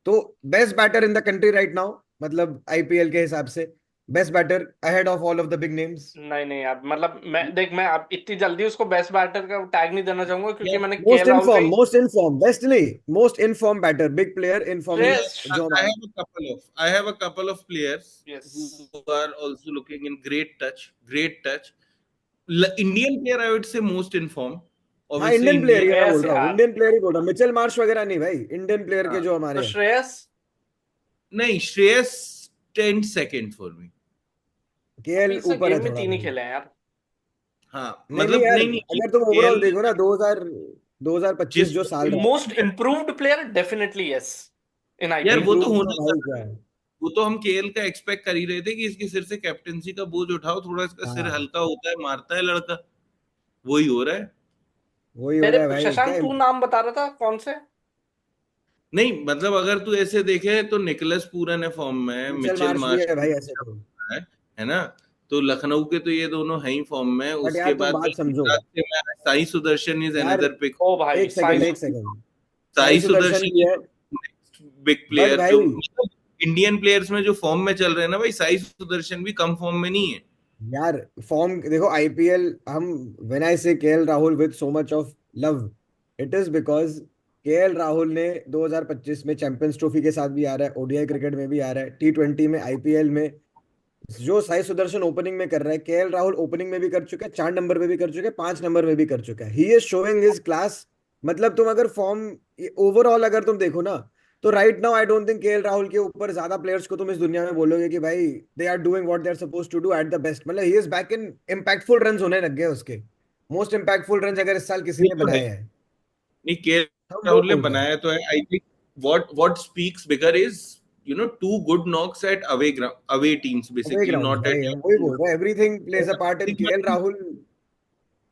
तो best batter in the country right now, मतलब आईपीएल के हिसाब से best batter ahead of all of the big names. नहीं नहीं यार, मतलब मैं देख, मैं अब इतनी जल्दी उसको बेस्ट बैटर का टैग नहीं देना चाहूंगा, क्योंकि Yes, मैंने केएल मोस्ट राहुल का इनफॉर्म, ही। मोस्ट इनफॉर्म, बेस्ट नहीं, most in form batter, big player informing, Shreyas. जो I हमारा। have a couple of I have a couple of players yes. who are also looking in great touch, great touch. Indian player, I would say most informed. हाँ, Obviously, इंडियन प्लेयर Indian. ही मैं श्रेयस बोल रहा हूँ, यार। इंडियन प्लेयर ही बोल रहा हूँ, मिचेल मार्श वगैरह नहीं भाई, इंडियन प्लेयर के हाँ, जो तो हमारे हैं। श्रेयस। नहीं, श्रेयस 10 सेकंड फॉर मी. अभी केएल इसने ऊपर है गेम में थोड़ा 3 ही भाई। खेले हैं यार। हाँ, नहीं नहीं मतलब यार, नहीं नहीं, अगर तुम ओवरऑल केएल देखो ना, 2025 जिस जो साल रहा most improved player definitely yes, इन यार है, आईपीएल। वो तो इम्प्रूव का होना था. भाई क्या है। वो तो हम केएल का एक्सपेक्ट कर ही रहे थे कि इसके सिर से कैप्टेंसी का बोझ उठाओ, थोड़ा इसका सिर हाँ, हल्का होता है, मारता है लड़का. वही हो रहा है. वही हो तेरे रहा है भाई क्या। शशांक, तू नाम बता रहा था कौन से? नहीं, मतलब अगर तू ऐसे देखे तो निकलस पूरन है फॉर्म में है, मिचेल मिचेल मार्श भी मार्श है भी भाई ऐसे अच्छा तो। है है ना. तो लखनऊ के तो ये दोनों हैं ही फॉर्म में. बट उसके यार तुम बाद भाई बात समझो गुजरात से मैं साई सुदर्शन इज यार, अनदर पिक. ओ भाई एक साई सेकंड, एक सुदर्शन। सेकंड। साई साई सुदर्शन सुदर्शन भी है, नेक्स्ट बिग बट प्लेयर जो भाई मतलब इंडियन प्लेयर्स में जो फॉर्म में चल रहे हैं ना भाई, साई सुदर्शन भी कम फॉर्म में नहीं है. यार फॉर्म देखो आईपीएल, हम व्हेन आई से KL Rahul with so much of love, it is because KL Rahul ने 2025 में चैंपियंस ट्रॉफी के साथ भी आ रहा है, ओडीआई क्रिकेट में भी आ रहा है, टी20 में, आईपीएल में। जो साई सुदर्शन ओपनिंग में कर रहा है, केएल राहुल ओपनिंग में भी कर चुका है, 4 नंबर में भी कर चुका है, 5 नंबर में भी कर चुका है। He is showing his class. मतलब तुम अगर फॉर्म ओवरऑल अगर तुम देखो ना, तो right now I don't think KL Rahul के ऊपर ज्यादा प्लेयर्स को तुम इस दुनिया में बोलोगे कि भाई they are doing what they are suppose to do at the best. मतलब he is back in, impactful run होने लग गए उसके। मोस्ट इम्पैक्टफुल रन अगर इस साल किसी ये ने तो है. बनाए हैं, नहीं, के हम वो राहुल ने बोल रहे हैं। बनाया तो है. I think what speaks bigger is two good knocks at away teams, away basically ground not भाई, at हम your वही home. बोल रहे हैं, everything plays a I part in think KL Rahul.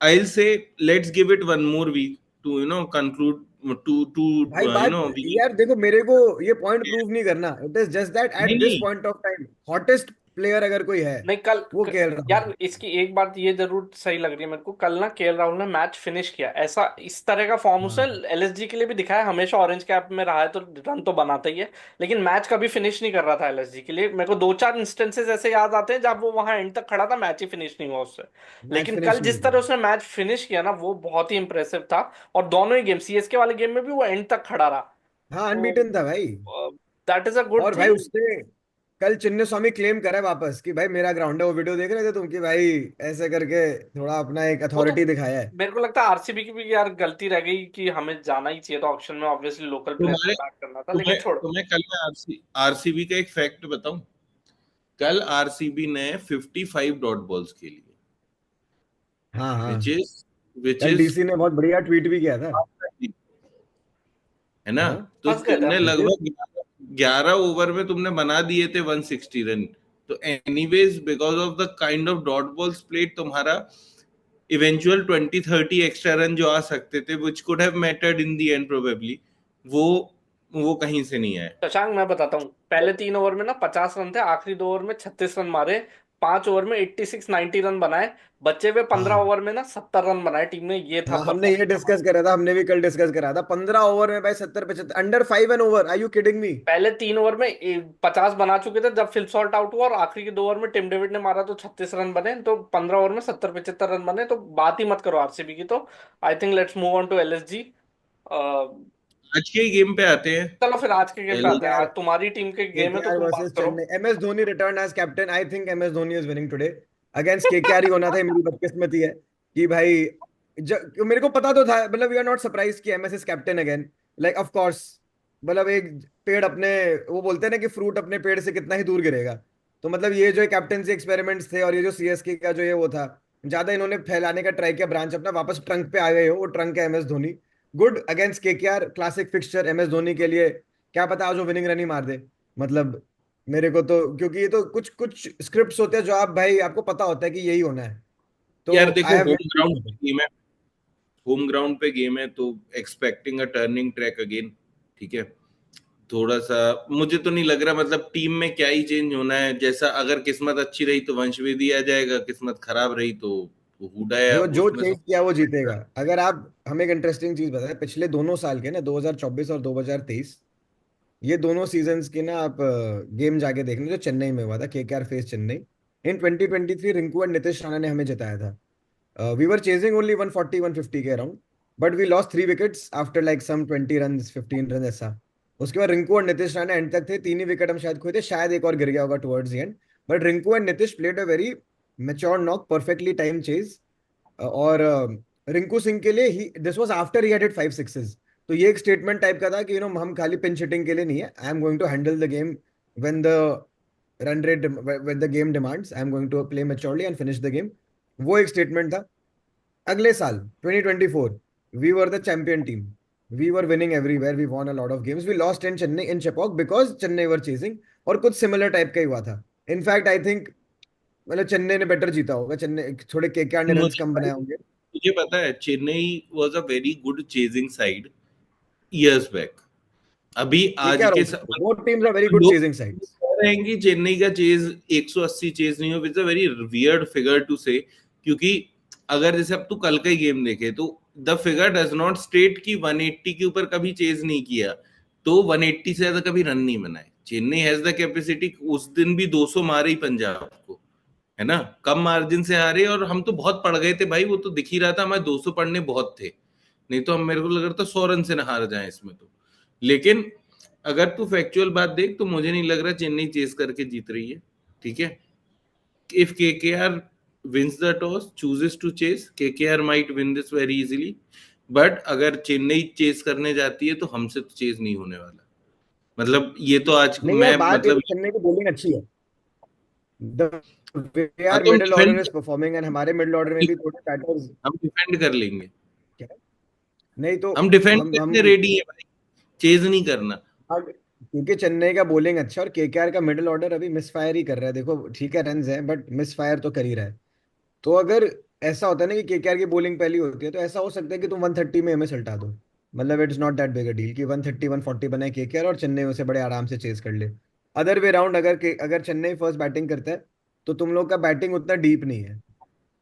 I'll say let's give it one more week to conclude to भाई बात, we. यार देखो मेरे को ये पॉइंट प्रूव नहीं करना, इट इज जस्ट दैट नहीं एट दिस नहीं point of time hottest player अगर कोई है, नहीं कल वो केएल राहुल यार इसकी एक बात ये जरूर सही लग रही है मेरे को, कल ना केएल राहुल ने मैच फिनिश किया, ऐसा इस तरह का फॉर्म है। उसने हाँ एलएसजी के लिए भी दिखाया। हमेशा ऑरेंज कैप में रहा है तो रन तो बनाता ही है, लेकिन मैच कभी फिनिश नहीं कर रहा था एलएसजी के लिए। मेरे को 2-4 इंस्टेंसेस ऐसे याद आते हैं जब वो वहां एंड तक खड़ा था, मैच ही फिनिश नहीं हुआ उससे। मैच लेकिन कल फिनिश नहीं जिस तरह किया। उसने मैच फिनिश किया ना, वो बहुत ही इंप्रेसिव था। और दोनों ही गेम, सीएसके वाले गेम में भी वो एंड तक खड़ा रहा। हाँ, तो अनबीटन था भाई। दैट इज अ गुड और भाई थिंग। उसने कल चिन्ने स्वामी क्लेम करा है वापस कि भाई मेरा ग्राउंड है। वो वीडियो देख रहे थे तुम कि भाई ऐसे करके थोड़ा अपना एक वो तो अथॉरिटी दिखाया है। मेरे को लगता है आरसीबी की भी यार गलती रह गई कि हमें जाना ही चाहिए था ऑक्शन में, ऑब्वियसली लोकल प्लेयर को तुम्हारे बैक करना था, लेकिन तुम्हें छोड़। तुम्हें कल मैं आरसीबी का एक फैक्ट बताऊं. कल आरसीबी ने 55 डॉट बॉल्स खेली है. हाँ हाँ, विच इज विच कल इज डीसी ने बहुत बढ़िया ट्वीट भी किया था। है ना. हाँ, तो फंस गए थे तुमने हम। It is. लगभग 11 ओवर में तुमने बना दिए थे 160 रन. तो anyways because of the kind of dot balls played, तुम्हारा इवेंचुअल 20-30 एक्स्ट्रा रन जो आ सकते थे which could have mattered in the end probably, वो वो कहीं से नहीं आए। शशांक मैं बताता हूँ, पहले 3 ओवर में ना 50 रन थे, आखिरी 2 ओवर में 36 रन मारे, 5 ओवर में 86-90 रन बनाए, बचे हुए 15 ओवर में ना 70 रन बनाए टीम ने, ये था हाँ, हमने ये परफॉर्मेंस। डिस्कस करा था, हमने भी कल डिस्कस करा था, 15 ओवर में भाई 70 75, under 5 an over, are you kidding me? पहले 3 ओवर में 50 बना चुके थे जब फिल सॉल्ट आउट हुआ, और आखिरी के 2 ओवर में टिम डेविड ने मारा तो 36 रन बने, तो 15 ओवर में 70-75 रन बने, तो बात ही मत करो आरसीबी की तो। I think let's move on to LSG. आज के गेम पे आते हैं। चलो फिर आज के गेम पे एल आते हैं, आज केकेआर तुम्हारी टीम के गेम है तो केकेआर तुम बात वर्सेस करो। Chennai, M S Dhoni return as captain, I think M S Dhoni is winning today against KKR. ही होना था, ये मेरी बदकिस्मती है कि भाई मेरे को पता तो था, मतलब वी आर नॉट सरप्राइज कि MS is captain again, like of course. मतलब एक पेड़ अपने, वो बोलते हैं ना कि फ्रूट अपने पेड़ से कितना ही दूर गिरेगा, तो मतलब ये जो कैप्टनसी एक्सपेरिमेंट्स थे और ये जो सीएसके का जो ये वो था, ज्यादा इन्होंने फैलाने का ट्राई किया ब्रांच अपना, वापस ट्रंक पे आ गए हो, वो ट्रंक है MS Dhoni. Good against KKR, classic fixture MS Dhoni के लिए। क्या पता आज वो विनिंग रन ही मार दे, मतलब मेरे को तो, क्योंकि ये तो कुछ कुछ स्क्रिप्ट्स होते हैं जो आप भाई आपको पता होता है कि यही होना है, यार तो आई देखो, हैव होम ग्राउंड पे गेम है, होम ग्राउंड पे गेम है, तो expecting a turning track again, ठीक है। थोड़ा सा मुझे तो नहीं लग रहा, मतलब टीम में क्या ही चेंज होना है, जैसा अगर किस्मत अच्छी रही तो वंशवेदी आ जाएगा, किस्मत खराब रही तो हुडा है, देखो, अब जो उसमें चेंज सब। किया वो जीतेगा। अगर आप हमें एक इंटरेस्टिंग चीज बताएं, पिछले दोनों साल के ना, 2024 और 2023, ये दोनों सीजन्स की ना आप गेम जाके देखना जो चेन्नई में हुआ था, KKR face Chennai. In 2023 Rinku and Nitish Rana ने हमें जिताया था। वी वर चेजिंग ओनली 140 150 के around, but we lost 3 wickets after like some 20 run 15 run ऐसा। उसके बाद रिंकू और नीतीश राणा एंड तक थे, 3 ही विकेट हम शायद खोए थे, शायद एक और गिर गया होगा towards the end. But Rinku and Nitish played a very mature knock, perfectly time chase. और रिंकू सिंह के लिए ही this was after he hit 5 sixes, तो ये एक स्टेटमेंट टाइप का था कि हम खाली पिंच हिटिंग के लिए नहीं है, I am going to handle the game when the run rate, when the game demands, I am going to play maturely and finish the game. वो एक स्टेटमेंट था। अगले साल 2024, we were the champion team, we were winning everywhere, we won a lot of games, we lost in Chennai in Chepauk because Chennai were chasing. और कुछ सिमिलर टाइप का ही हुआ था। इनफैक्ट आई थिंक, मतलब चेन्नई ने बेटर जीता होगा, चेन्नई थोड़े केकेआर ने रन मुझे कम भाई, बनाए होंगे। मुझे पता है Chennai was a very good chasing side years back. अभी आज केकेआर के also, both teams are very good लोग chasing sides. कह रहे हैं कि चेन्नई का चेज 180 चेज नहीं हो, it's a very weird figure to say, क्योंकि अगर जैसे अब तू कल का ही गेम देखे तो the figure does not state कि 180 के ऊपर कभी चेज नहीं किया, तो 180 से ज्यादा कभी रन नहीं बनाए। चेन्नई हैज द कैपेसिटी, उस दिन भी 200 मारे ही पंजाब को, है ना, कम मार्जिन से हारे, और हम तो बहुत पड़ गए थे भाई, वो तो दिख ही रहा था, हमारे 200 पड़ने बहुत थे, नहीं तो हम, मेरे को लग रहा था 100 रन से ना हार जाए इसमें तो। लेकिन अगर तू फैक्चुअल बात देख तो मुझे नहीं लग रहा चेन्नई चेस करके जीत रही है, ठीक है। If KKR wins the toss, chooses to chase, KKR might win this very easily, but अगर चेन्नई चेस करने जाती है तो हमसे तो चेस नहीं होने वाला। मतलब ये तो आज नहीं यार, मैं बात ये मतलब, चेन्नई की बॉलिंग अच्छी है, द वे हाँ आर तो हम middle order defend is performing, and हमारे मिडिल ऑर्डर में भी थोड़े बैटर्स। हम डिफेंड कर लेंगे, क्या है? नहीं तो हम डिफेंड हम करने रेडी है भाई, चेज नहीं करना। क्योंकि चेन्नई का बॉलिंग अच्छा और केकेआर का मिडिल ऑर्डर अभी मिस फायर ही कर रहा है। देखो ठीक है, रन है बट मिस फायर तो कर ही रहा है। तो अगर ऐसा होता है ना कि केकेआर की बॉलिंग पहली होती है, तो ऐसा हो सकता है कि तुम 130 में हमें सल्टा दो। मतलब it's not that big a deal कि 130 140 बनाए केकेआर और चेन्नई उसे बड़े आराम से चेज कर ले। अदर वे राउंड, अगर चेन्नई फर्स्ट बैटिंग करता है, तो तुम लोग का बैटिंग उतना डीप नहीं है।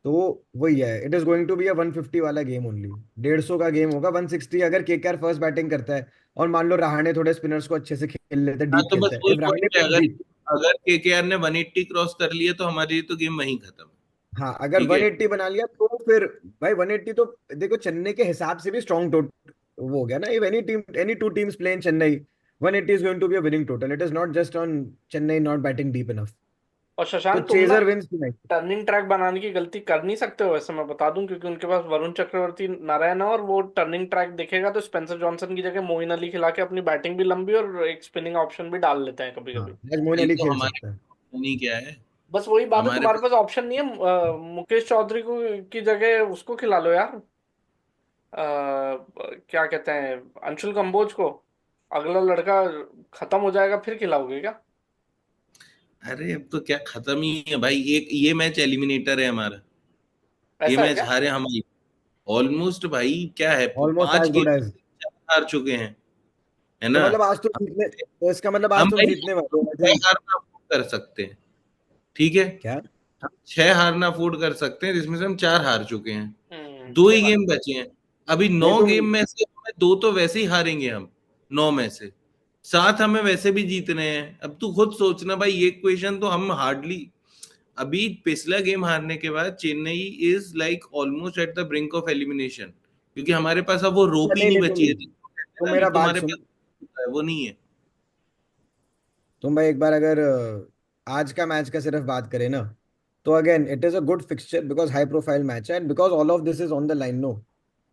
तो वही है, it is going to be a 150 वाला गेम ओनली। 150 का गेम होगा, 160 अगर केकेआर फर्स्ट बैटिंग करता है, और मान लो रहाणे थोड़े स्पिनर्स को अच्छे से खेल लेते हैं, हाँ डीप तो खेलते बस हैं, वही इफ रहाणे पॉइंट है, प्लेज अगर डीप। अगर केकेआर ने 180 क्रॉस कर लिया तो हमारे लिए तो गेम वहीं खत्म है, हाँ, अगर ठीक है। 180 बना लिया तो फिर भाई 180 तो देखो चेन्नई के हिसाब से भी स्ट्रॉन्ग टोट वो हो गया ना। If any team, any two teams play in Chennai, 180 is going to be a winning total, it is not just on Chennai not batting deep enough. और तो शशांक तुम ना chaser wins tonight. Turning track बनाने की गलती कर नहीं सकते हो, वैसे मैं बता दूं, क्योंकि उनके पास वरुण चक्रवर्ती नारायण है, और वो टर्निंग ट्रैक देखेगा तो स्पेंसर जॉनसन की जगह मोइन अली खिला के अपनी बैटिंग भी लंबी और एक स्पिनिंग ऑप्शन भी डाल लेते हैं कभी हाँ, कभी। आज मोइन भाई अली तो खेल हमारे सकता है। नहीं क्या है, बस वही बात है, हमारे तुम्हारे पास पास ऑप्शन नहीं है। मुकेश चौधरी को की जगह उसको खिला लो यार। क्या कहते हैं, अंशुल कंबोज को। अगला लड़का खत्म हो जाएगा फिर खिलाओगे क्या? अरे अब तो क्या खत्म ही है भाई, एक ये मैच एलिमिनेटर है हमारा, ये ऐसा है मैच क्या? हारे हम, ऑलमोस्ट भाई क्या है, ऑलमोस्ट पांच एज गुड गेम एज। हार चुके हैं, है तो ना। मतलब आज तो हम जीतने, तो इसका मतलब आज हम तुम भाई जीतने वाले हो आई छह थिंक। हारना अफोर्ड कर सकते हैं, ठीक है। क्या? हम छह हारना अफोर्ड कर सकते हैं, जिसमें से हम चार हार चुके हैं, दो ये ही बात। गेम बचे हैं। अभी नहीं 9 तुम, गेम में से हमें दो तो वैसे ही हारेंगे हम, 9 में से 7 हमें वैसे भी जीतने हैं। अब तू खुद सोचना भाई, ये इक्वेशन तो हम हार्डली, अभी पिछला गेम हारने के बाद Chennai is like almost at the brink of elimination, क्योंकि हमारे पास अब वो रोप ही नहीं नहीं नहीं बची तुम है, जिसको कहते तुम हैं ना कि मेरा बात तुम्हारे सुन। पास है, वो नहीं है। तुम भाई एक बार अगर आज का मैच का सिर्फ बात करें ना, तो again it is a good fixture because high profile match है and because all of this is on the line no.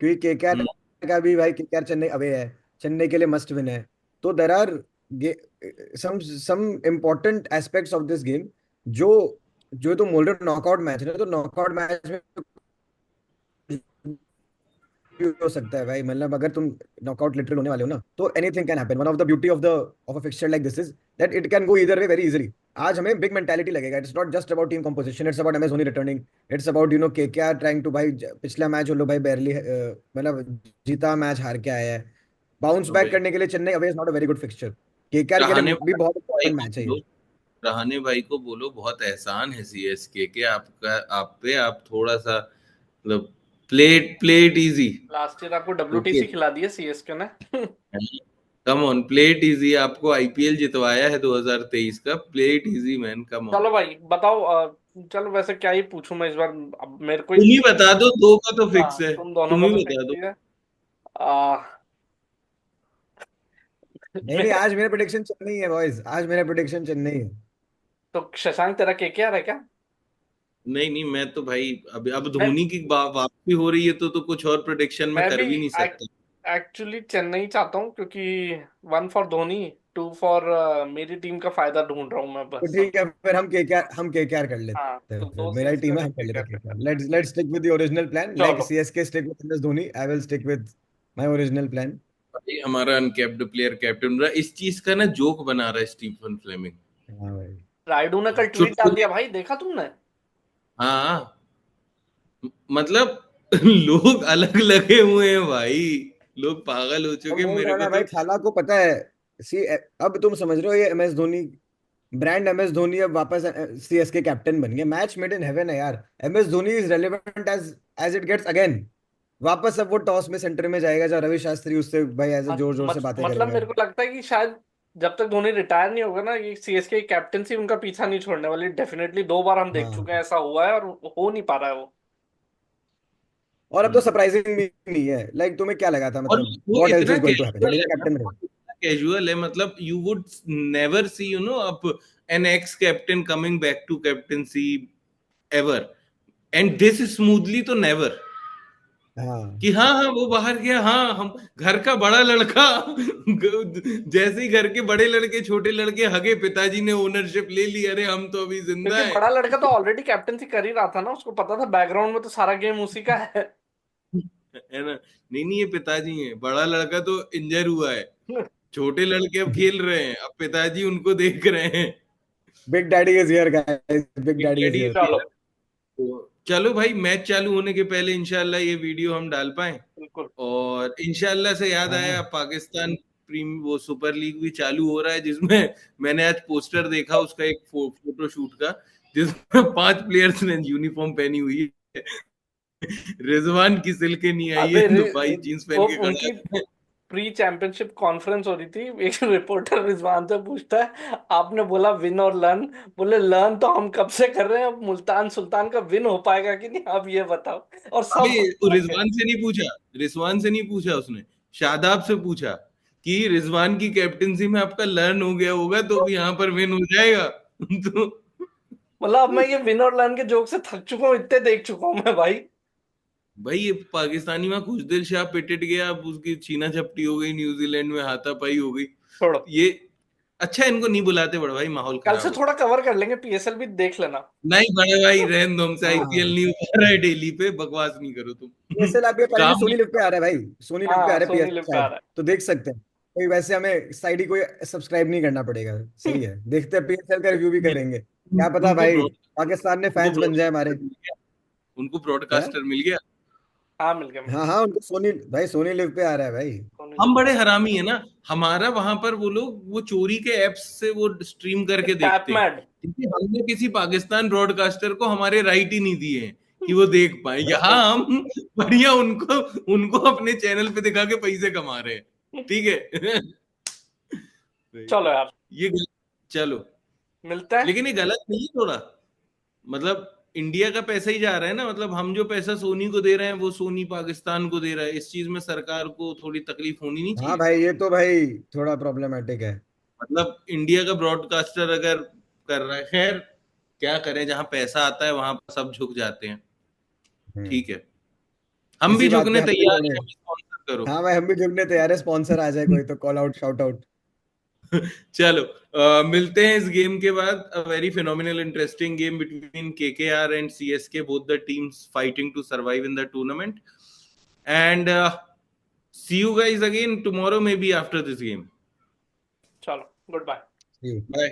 क्योंकि केकेआर हम्म, का भी भाई, केकेआर चेन्नई अवे है, चेन्नई के लिए मस्ट विन है। तो there are some important aspects of this game, जो जो तुम बोल रहे हो नॉकआउट मैच है ना, तो नॉकआउट मैच में भी हो सकता है भाई। मतलब अगर तुम नॉकआउट लिटरल होने वाले हो ना, तो anything can happen. One of the beauty of a fixture like this is that it can go either way very easily. आज हमें बिग मेंटालिटी लगेगा, it's not just about team composition, it's about MS Dhoni returning, it's about KKR trying to भाई। पिछला मैच वो लोग भाई बैरली मतलब जीता मैच हार के आया है। बाउंस बैक अबे करने के लिए Chennai away is not a very good fixture. KKR के रहाने लिए भी बहुत भाई इंपॉर्टेंट को मैच है बोलो, ये। रहाने भाई को बोलो बहुत एहसान है सीएसके के आपका, आप पे, आप थोड़ा सा मतलब plate plate easy. Last year आपको ओके, डब्ल्यूटीसी खिला दी है सीएसके ने। कम ऑन, प्लेट इजी, आपको आईपीएल जितवाया है 2023 का, plate easy man, come on. चलो भाई बताओ, चलो वैसे क्या ही पूछूं मैं इस बार, अब मेरे को ही। तुम ही बता दो, दो का तो फिक्स हाँ है, तुम दोनों तुम का ही तो बता फिक्स दो। ही है। आ, नहीं नहीं, मेरा आज मेरा प्रेडिक्शन चेन्नई है बॉयज, आज मेरा प्रेडिक्शन चेन्नई है। तो शशांक तेरा केकेआर है क्या? नहीं नहीं, मैं तो भाई अब मैं धोनी की वापसी हो रही है, तो कुछ और प्रोडिक्शन में मैं भी कर भी नहीं सकता। एक्चुअली चेन्नई चाहता हूँ, क्योंकि one for Dhoni, two for मेरी टीम का फायदा ढूंढ रहा हूँ मैं तो बस ठीक सब। है, फिर हम केकेआर कर हाँ लेते तो हैं। फिर दो मेरा ही सीएसके टीम है, और एक हम कर लेते केकेआर हैं पे केकेआर। करते हैं। Let's stick with the original plan, like चलो CSK stick with MS Dhoni, I will stick with my original plan. भाई हमारा अनकैप्ड प्लेयर कैप्टन रहा, इस चीज का ना जोक बना रहा है स्टीफन फ्लेमिंग। हाँ भाई। रायडू ने कल ट्वीट डाल चुटकुले, दिया भाई, देखा तुमने? हाँ, मतलब लोग अलग लगे हुए हैं भाई, लोग पागल हो हम चुके हैं, बोल मेरे रहे हैं को ना भाई, तो। थाला को पता है। सी, अब तुम समझ रहे हो ये MS Dhoni brand, MS Dhoni अब वापस सीएसके कैप्टन बन गया। मैच मेड इन हेवन है यार। MS Dhoni is relevant as as it gets again. वापस अब वो टॉस में सेंटर में जाएगा, जब रवि शास्त्री उससे भाई ऐसे जोर जोर से बातें मतलब करेगा। मेरे को लगता है कि शायद जब तक धोनी रिटायर नहीं होगा ना, ये सीएसके की कैप्टनसी उनका पीछा नहीं छोड़ने वाली। डेफिनेटली 2 बार हम देख चुके हाँ, हैं ऐसा हुआ है, और हो नहीं पा रहा है वो। और अब तो हम्म। सरप्राइजिंग भी नहीं है। लाइक तुम्हें क्या लगा था, और मतलब वो व्हाट एल्स इतना is going to happen, casual Jadeja है ना, कैप्टन रहे। वो इतना कैजुअल है, मतलब you would never see, up an ex captain coming back to captaincy ever, and this smoothly तो नेवर, हाँ कि हाँ हाँ वो बाहर गया, हाँ हम घर का बड़ा लड़का जैसे ही घर के बड़े लड़के छोटे लड़के हगे, पिताजी ने ओनरशिप ले ली, अरे हम तो अभी जिंदा क्योंकि है। बड़ा लड़का तो ऑलरेडी कैप्टनसी कर ही रहा था ना, उसको पता था बैकग्राउंड में तो सारा गेम उसी का है। है ना। नहीं नहीं, ये पिताजी हैं, बड़ा लड़का तो इंजर हुआ है, छोटे लड़के अब खेल रहे हैं, अब पिताजी उनको देख रहे हैं। Big daddy is here guys, big big daddy is daddy here. चलो तो चलो भाई, मैच चालू होने के पहले इंशाल्लाह ये वीडियो हम डाल पाए। बिल्कुल। और इंशाल्लाह से याद आया, हाँ पाकिस्तान प्रीम वो सुपर लीग भी चालू हो रहा है, जिसमें मैंने आज पोस्टर देखा उसका, एक फोटो शूट का, जिसमें 5 प्लेयर्स ने यूनिफॉर्म पहनी हुई है। रिजवान की सिल्के नहीं आई अबे है, तो भाई जींस वो पहन के खड़ा उनकी है। प्री चैंपियनशिप कॉन्फ्रेंस हो रही थी, एक रिपोर्टर रिजवान से पूछता है आपने बोला विन और लर्न, बोले लर्न तो हम कब से कर रहे हैं, अब मुल्तान सुल्तान का विन हो पाएगा कि नहीं आप ये बताओ। और अबे सब हंसने लगे। रिजवान से नहीं पूछा, रिजवान से नहीं पूछा उसने, शादाब से पूछा कि रिजवान की कैप्टनसी में आपका लर्न हो गया होगा तो भी यहाँ पर विन हो जाएगा। तो मतलब अब मैं ये विन और लर्न के जोक से थक चुका हूँ, इतने देख चुका हूँ मैं भाई। भाई ये पाकिस्तानी में खुशदिल शाह पिटट गया, अब उसकी छीना झपटी हो गई, न्यूजीलैंड में हाथापाई हो गई। छोड़ो, ये अच्छा, इनको नहीं बुलाते बड़े भाई, माहौल कल से खराब होता थोड़ा है। कवर कर लेंगे, पीएसएल भी देख लेना। नहीं बड़े भाई, रहने दो, हमसे आईपीएल हाँ। नहीं हो रहा है, डेली पे बकवास नहीं करो तुम। पीएसएल आप ये अपेरेंटली काम सोनी लिव पे आ रहा है भाई, सोनी लिव पे आ हाँ रहा है सोनी पीएसएल लिव पे आ शायद, रहा है। तो देख सकते हैं। कोई वैसे हमें साइड ही कोई सब्सक्राइब नहीं करना पड़ेगा। सही है, देखते हैं पीएसएल का रिव्यू भी नहीं, करेंगे, क्या पता उनको भाई ब्रॉड पाकिस्तान में उनको फैंस बन जाए हमारे। ब्रॉडकास्ट उनको क्या? ब्रॉडकास्टर मिल गया। हाँ मिल गया, मिल हाँ हाँ, उनको सोनी भाई, सोनी लिव पे आ रहा है भाई। गया। हम बड़े हरामी है ना, हमारा वहां पर वो लोग वो चोरी के ऐप्स से वो स्ट्रीम करके टैप देखते हैं, मैड। क्योंकि हमने किसी पाकिस्तान ब्रॉडकास्टर को हमारे राइट ही नहीं दिए हैं कि वो देख पाए। यहाँ भाई हम बढ़िया उनको उनको अपने चैनल पे दिखा के पैसे कमा रहे हैं। ठीक है। चलो यार, ये चलो, मिलते हैं। लेकिन ये गलत नहीं है थोड़ा, मतलब इंडिया का पैसा ही जा रहा है ना, मतलब हम जो पैसा सोनी को दे रहे हैं वो सोनी पाकिस्तान को दे रहा है, इस चीज में सरकार को थोड़ी तकलीफ होनी नहीं हाँ चाहिए। भाई, ये तो भाई थोड़ा प्रॉब्लमेटिक है। मतलब इंडिया का ब्रॉडकास्टर अगर कर रहा है, खैर क्या करें, जहां पैसा आता है वहां पर सब झुक जाते हैं। हम्म। ठीक है, हम भी इसी बात पे झुकने हम भी तैयार हैं, जोड़ने। हमें स्पॉन्सर करो। हाँ भाई, हम भी जुड़ने तैयार है, स्पॉन्सर आ जाए कोई तो, कॉल आउट, शाउट आउट। चलो, मिलते हैं इस गेम के बाद। A very phenomenal interesting game between KKR and CSK, both the teams fighting to survive in the tournament, and see you guys again tomorrow maybe after this game. चलो, गुड बाय। Bye.